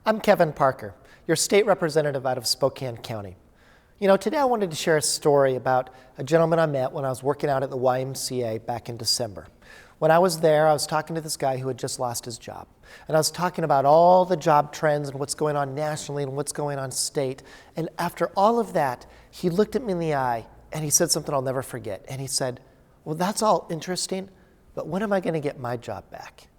I'm Kevin Parker, your state representative out of Spokane County. You know, today I wanted to share a story about a gentleman I met when I was working out at the YMCA back in December. When I was there, I was talking to this guy who had just lost his job. And I was talking about all the job trends and what's going on nationally and what's going on state. And after all of that, he looked at me in the eye and he said something I'll never forget. And he said, "Well, that's all interesting, but when am I going to get my job back?"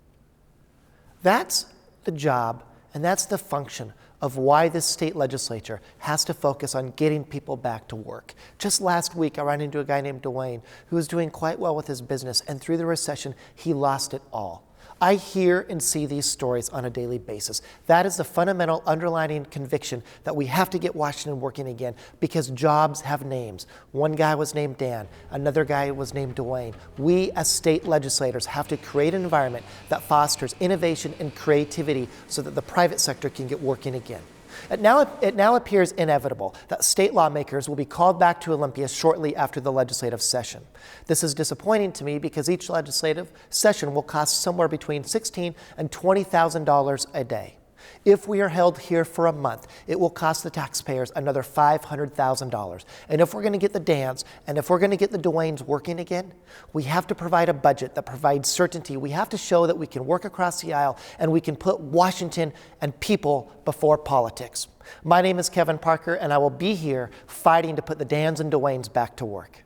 That's the job and that's the function of why this state legislature has to focus on getting people back to work. Just last week, I ran into a guy named Dwayne who was doing quite well with his business, and through the recession, he lost it all. I hear and see these stories on a daily basis. That is the fundamental underlying conviction that we have to get Washington working again, because jobs have names. One guy was named Dan, another guy was named Dwayne. We as state legislators have to create an environment that fosters innovation and creativity so that the private sector can get working again. It now appears inevitable that state lawmakers will be called back to Olympia shortly after the legislative session. This is disappointing to me because each legislative session will cost somewhere between $16,000 and $20,000 a day. If we are held here for a month, it will cost the taxpayers another $500,000. And if we're going to get the Dans and if we're going to get the Dwaynes working again, we have to provide a budget that provides certainty. We have to show that we can work across the aisle and we can put Washington and people before politics. My name is Kevin Parker, and I will be here fighting to put the Dans and Dwaynes back to work.